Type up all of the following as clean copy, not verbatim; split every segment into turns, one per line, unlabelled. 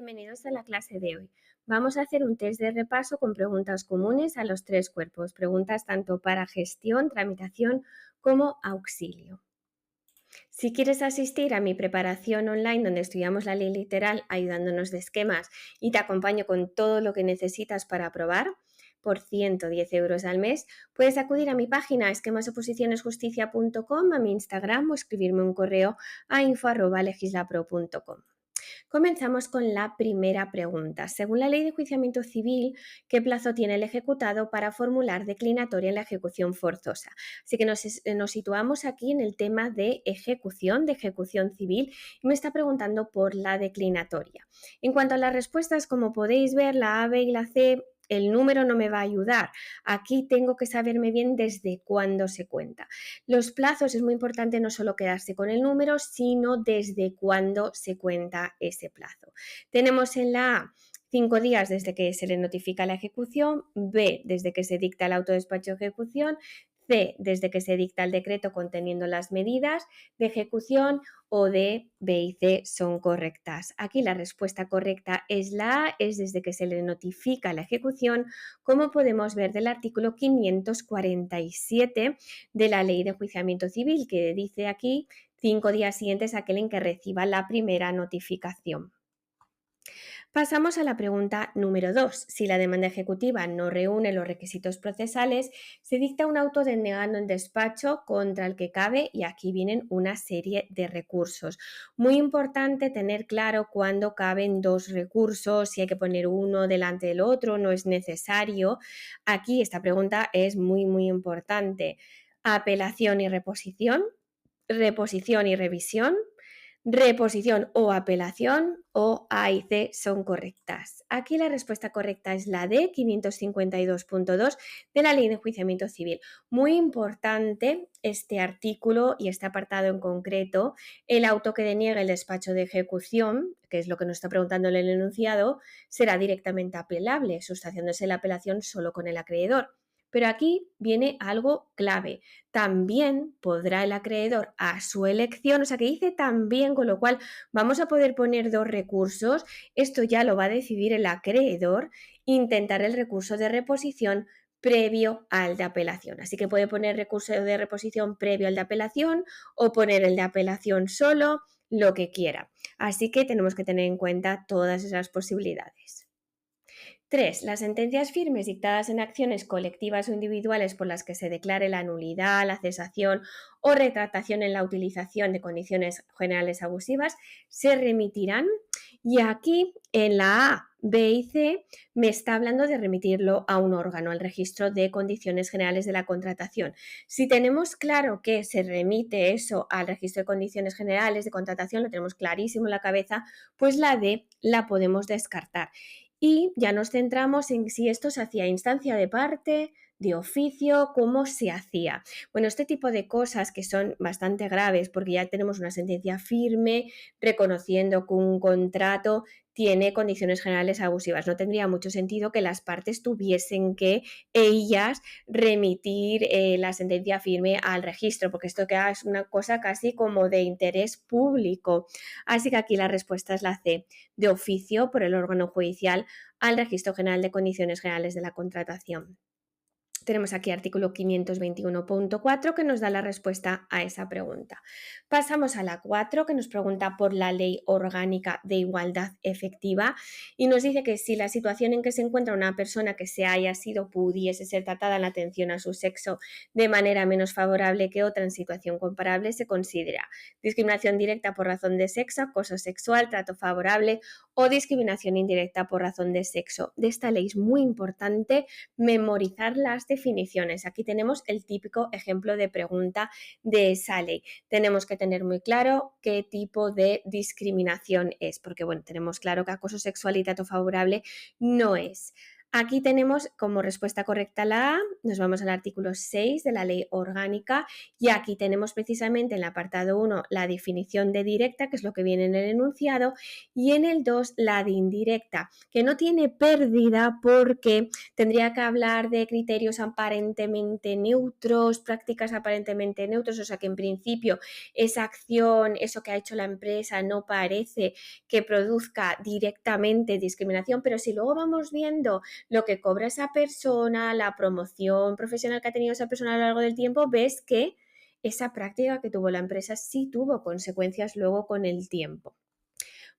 Bienvenidos a la clase de hoy. Vamos a hacer un test de repaso con preguntas comunes a los tres cuerpos, preguntas tanto para gestión, tramitación como auxilio. Si quieres asistir a mi preparación online donde estudiamos la ley literal ayudándonos de esquemas y te acompaño con todo lo que necesitas para aprobar, por 110 euros al mes, puedes acudir a mi página esquemasoposicionesjusticia.com, a mi Instagram o escribirme un correo a info@legislapro.com. Comenzamos con la primera pregunta. Según la Ley de Enjuiciamiento Civil, ¿qué plazo tiene el ejecutado para formular declinatoria en la ejecución forzosa? Así que nos situamos aquí en el tema de ejecución civil, y me está preguntando por la declinatoria. En cuanto a las respuestas, como podéis ver, la A, B y la C, el número no me va a ayudar. Aquí tengo que saberme bien desde cuándo se cuenta. Los plazos es muy importante no solo quedarse con el número, sino desde cuándo se cuenta ese plazo. Tenemos en la A 5 días desde que se le notifica la ejecución, B desde que se dicta el autodespacho de ejecución, C desde que se dicta el decreto conteniendo las medidas de ejecución, o D, B y C son correctas. Aquí la respuesta correcta es la A, es desde que se le notifica la ejecución, como podemos ver del artículo 547 de la Ley de Enjuiciamiento Civil, que dice aquí 5 días siguientes a aquel en que reciba la primera notificación. Pasamos a la pregunta número 2. Si la demanda ejecutiva no reúne los requisitos procesales, se dicta un auto denegando el despacho contra el que cabe, y aquí vienen una serie de recursos. Muy importante tener claro cuándo caben dos recursos, si hay que poner uno delante del otro, no es necesario. Aquí esta pregunta es muy importante. Apelación y reposición, reposición y revisión, reposición o apelación, o A y C son correctas. Aquí la respuesta correcta es la D, 552.2 de la Ley de Enjuiciamiento Civil. Muy importante este artículo y este apartado en concreto. El auto que deniegue el despacho de ejecución, que es lo que nos está preguntando el enunciado, será directamente apelable, sustanciándose la apelación solo con el acreedor. Pero aquí viene algo clave. También podrá el acreedor a su elección, o sea que dice también, con lo cual vamos a poder poner dos recursos. Esto ya lo va a decidir el acreedor, intentar el recurso de reposición previo al de apelación. Así que puede poner recurso de reposición previo al de apelación o poner el de apelación solo, lo que quiera. Así que tenemos que tener en cuenta todas esas posibilidades. 3. Las sentencias firmes dictadas en acciones colectivas o individuales por las que se declare la nulidad, la cesación o retractación en la utilización de condiciones generales abusivas se remitirán. Y aquí en la A, B y C me está hablando de remitirlo a un órgano, al registro de condiciones generales de la contratación. Si tenemos claro que se remite eso al registro de condiciones generales de contratación, lo tenemos clarísimo en la cabeza, pues la D la podemos descartar. Y ya nos centramos en si esto se hacía a instancia de parte, de oficio, cómo se hacía. Bueno, este tipo de cosas que son bastante graves, porque ya tenemos una sentencia firme reconociendo que un contrato tiene condiciones generales abusivas. No tendría mucho sentido que las partes tuviesen que ellas remitir la sentencia firme al registro, porque esto es una cosa casi como de interés público. Así que aquí la respuesta es la C, de oficio por el órgano judicial al Registro General de Condiciones Generales de la Contratación. Tenemos aquí artículo 521.4 que nos da la respuesta a esa pregunta. Pasamos a la 4, que nos pregunta por la Ley Orgánica de Igualdad Efectiva, y nos dice que si la situación en que se encuentra una persona que se haya sido pudiese ser tratada en atención a su sexo de manera menos favorable que otra en situación comparable, se considera discriminación directa por razón de sexo, acoso sexual, trato favorable o discriminación indirecta por razón de sexo. De esta ley es muy importante memorizar las definiciones. Aquí tenemos el típico ejemplo de pregunta de esa ley. Tenemos que tener muy claro qué tipo de discriminación es, porque bueno, tenemos claro que acoso sexual y trato favorable no es. Aquí tenemos como respuesta correcta la A, nos vamos al artículo 6 de la Ley Orgánica y aquí tenemos precisamente en el apartado 1 la definición de directa, que es lo que viene en el enunciado, y en el 2 la de indirecta, que no tiene pérdida porque tendría que hablar de criterios aparentemente neutros, prácticas aparentemente neutros, o sea que en principio esa acción, eso que ha hecho la empresa no parece que produzca directamente discriminación, pero si luego vamos viendo lo que cobra esa persona, la promoción profesional que ha tenido esa persona a lo largo del tiempo, ves que esa práctica que tuvo la empresa sí tuvo consecuencias luego con el tiempo.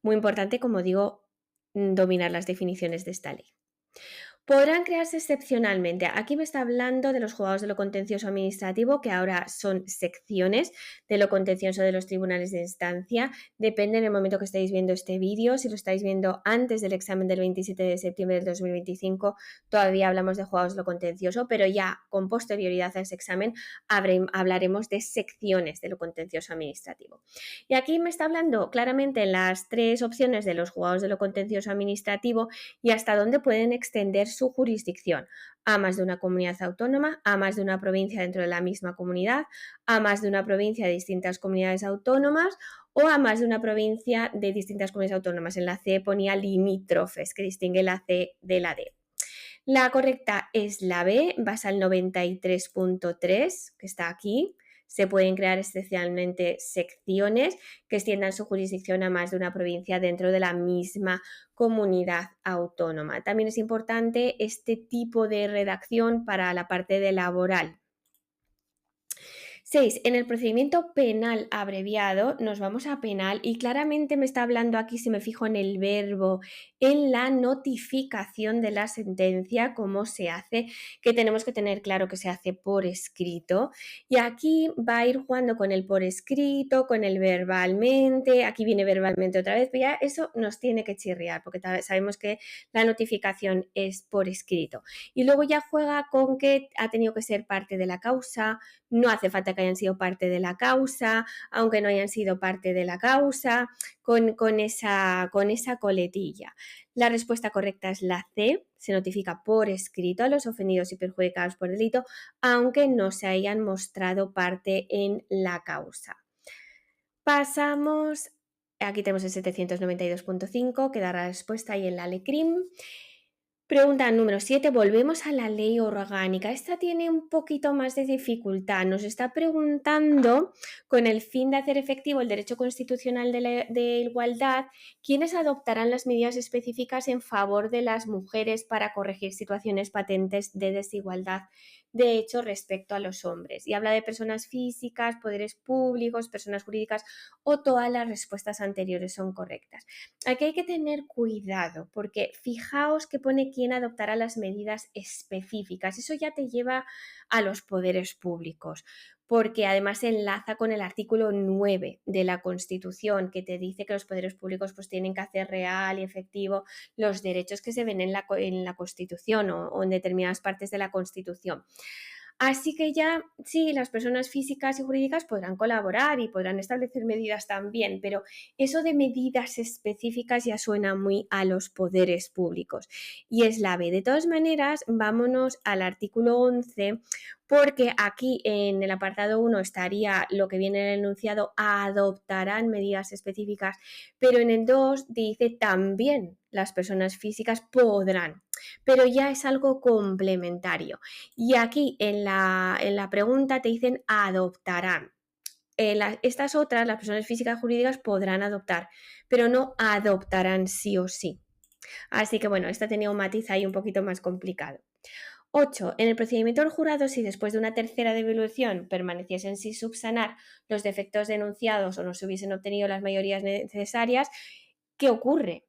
Muy importante, como digo, dominar las definiciones de esta ley. Podrán crearse excepcionalmente. Aquí me está hablando de los juzgados de lo contencioso administrativo, que ahora son secciones de lo contencioso de los tribunales de instancia. Depende en el momento que estéis viendo este vídeo. Si lo estáis viendo antes del examen del 27 de septiembre del 2025, todavía hablamos de juzgados de lo contencioso, pero ya con posterioridad a ese examen hablaremos de secciones de lo contencioso administrativo. Y aquí me está hablando claramente en las tres opciones de los juzgados de lo contencioso administrativo y hasta dónde pueden extender su jurisdicción a más de una comunidad autónoma, a más de una provincia dentro de la misma comunidad, a más de una provincia de distintas comunidades autónomas o a más de una provincia de distintas comunidades autónomas. En la C ponía limítrofes, que distingue la C de la D. La correcta es la B, vas al 93.3, que está aquí. Se pueden crear excepcionalmente secciones que extiendan su jurisdicción a más de una provincia dentro de la misma comunidad autónoma. También es importante este tipo de redacción para la parte de laboral. 6. En el procedimiento penal abreviado nos vamos a penal y claramente me está hablando aquí, si me fijo en el verbo, en la notificación de la sentencia, cómo se hace, que tenemos que tener claro que se hace por escrito. Y aquí va a ir jugando con el por escrito, con el verbalmente, aquí viene verbalmente otra vez, pero ya eso nos tiene que chirriar porque sabemos que la notificación es por escrito. Y luego ya juega con que ha tenido que ser parte de la causa, no hace falta que hayan sido parte de la causa, aunque no hayan sido parte de la causa, con esa coletilla. La respuesta correcta es la C, se notifica por escrito a los ofendidos y perjudicados por delito, aunque no se hayan mostrado parte en la causa. Pasamos, aquí tenemos el 792.5, que da la respuesta ahí en la LECRIM. Pregunta número 7, volvemos a la ley orgánica. Esta tiene un poquito más de dificultad. Nos está preguntando, con el fin de hacer efectivo el derecho constitucional de igualdad, ¿quiénes adoptarán las medidas específicas en favor de las mujeres para corregir situaciones patentes de desigualdad de hecho respecto a los hombres? Y habla de personas físicas, poderes públicos, personas jurídicas o todas las respuestas anteriores son correctas. Aquí hay que tener cuidado porque fijaos que pone quién adoptará las medidas específicas. Eso ya te lleva a los poderes públicos, porque además se enlaza con el artículo 9 de la Constitución, que te dice que los poderes públicos pues tienen que hacer real y efectivo los derechos que se ven en la Constitución o en determinadas partes de la Constitución. Así que ya sí, las personas físicas y jurídicas podrán colaborar y podrán establecer medidas también, pero eso de medidas específicas ya suena muy a los poderes públicos. Y es la B. De todas maneras, vámonos al artículo 11, porque aquí en el apartado 1 estaría lo que viene en el enunciado, adoptarán medidas específicas, pero en el 2 dice también las personas físicas podrán, pero ya es algo complementario. Y aquí en la pregunta te dicen adoptarán. Estas otras, las personas físicas y jurídicas, podrán adoptar, pero no adoptarán sí o sí. Así que bueno, esta tenía un matiz ahí un poquito más complicado. 8. En el procedimiento del jurado, si después de una tercera devolución permaneciesen sin subsanar los defectos denunciados o no se hubiesen obtenido las mayorías necesarias, ¿qué ocurre?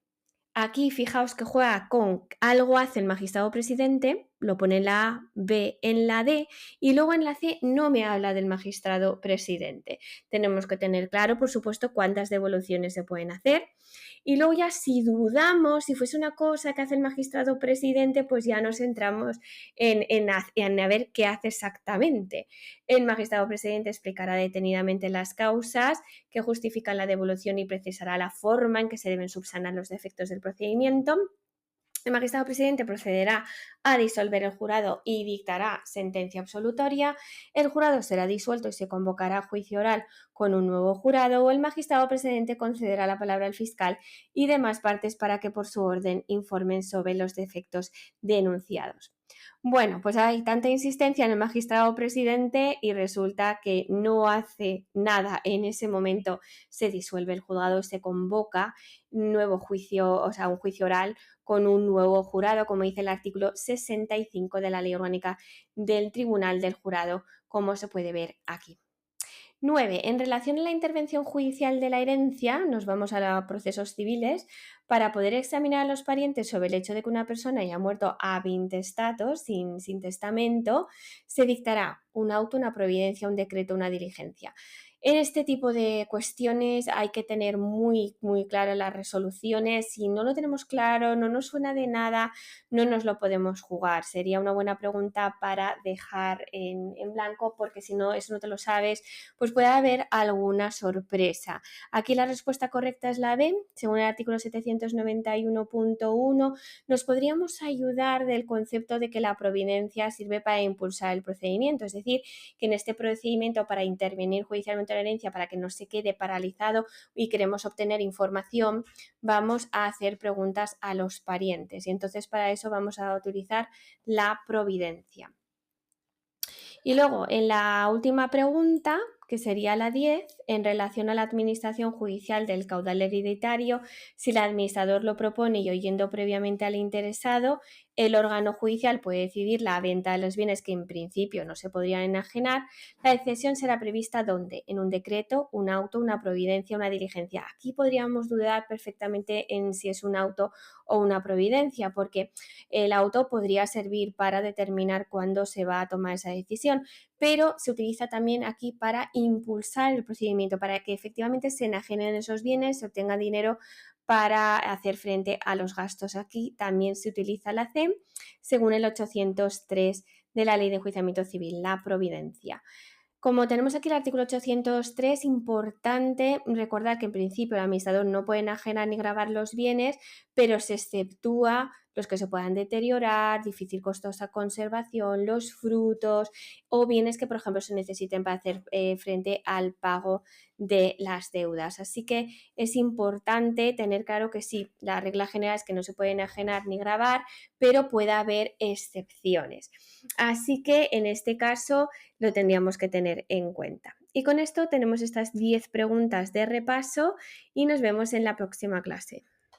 Aquí fijaos que juega con algo hace el magistrado presidente, lo pone en la A, B en la D y luego en la C no me habla del magistrado presidente. Tenemos que tener claro, por supuesto, cuántas devoluciones se pueden hacer. Y luego ya si dudamos, si fuese una cosa que hace el magistrado presidente, pues ya nos centramos en ver qué hace exactamente. El magistrado presidente explicará detenidamente las causas que justifican la devolución y precisará la forma en que se deben subsanar los defectos del procedimiento. El magistrado presidente procederá a disolver el jurado y dictará sentencia absolutoria. El jurado será disuelto y se convocará a juicio oral con un nuevo jurado, o el magistrado presidente concederá la palabra al fiscal y demás partes para que por su orden informen sobre los defectos denunciados. Bueno, pues hay tanta insistencia en el magistrado presidente y resulta que no hace nada en ese momento. Se disuelve el juzgado, se convoca nuevo juicio, o sea, un juicio oral con un nuevo jurado, como dice el artículo 65 de la Ley Orgánica del Tribunal del Jurado, como se puede ver aquí. 9. En relación a la intervención judicial de la herencia, nos vamos a los procesos civiles. Para poder examinar a los parientes sobre el hecho de que una persona haya muerto ab intestato, sin testamento, se dictará un auto, una providencia, un decreto, una diligencia. En este tipo de cuestiones hay que tener muy claras las resoluciones. Si no lo tenemos claro, no nos suena de nada, no nos lo podemos jugar. Sería una buena pregunta para dejar en blanco, porque si no, eso no te lo sabes, pues puede haber alguna sorpresa. Aquí la respuesta correcta es la B. Según el artículo 791.1, nos podríamos ayudar del concepto de que la providencia sirve para impulsar el procedimiento, es decir, que en este procedimiento, para intervenir judicialmente en la herencia, para que no se quede paralizado y queremos obtener información, vamos a hacer preguntas a los parientes y entonces para eso vamos a utilizar la providencia. Y luego, en la última pregunta, que sería la 10, en relación a la administración judicial del caudal hereditario, si el administrador lo propone y oyendo previamente al interesado, el órgano judicial puede decidir la venta de los bienes que en principio no se podrían enajenar. La excesión será prevista ¿dónde? En un decreto, un auto, una providencia, una diligencia. Aquí podríamos dudar perfectamente en si es un auto o una providencia, porque el auto podría servir para determinar cuándo se va a tomar esa decisión, pero se utiliza también aquí para impulsar el procedimiento, para que efectivamente se enajenen esos bienes, se obtenga dinero para hacer frente a los gastos. Aquí también se utiliza la C, según el 803 de la Ley de Enjuiciamiento Civil, la providencia. Como tenemos aquí el artículo 803, importante recordar que en principio el administrador no puede enajenar ni gravar los bienes, pero se exceptúa los que se puedan deteriorar, difícil costosa conservación, los frutos o bienes que, por ejemplo, se necesiten para hacer frente al pago de las deudas. Así que es importante tener claro que sí, la regla general es que no se puede enajenar ni gravar, pero puede haber excepciones. Así que en este caso lo tendríamos que tener en cuenta. Y con esto tenemos estas 10 preguntas de repaso y nos vemos en la próxima clase.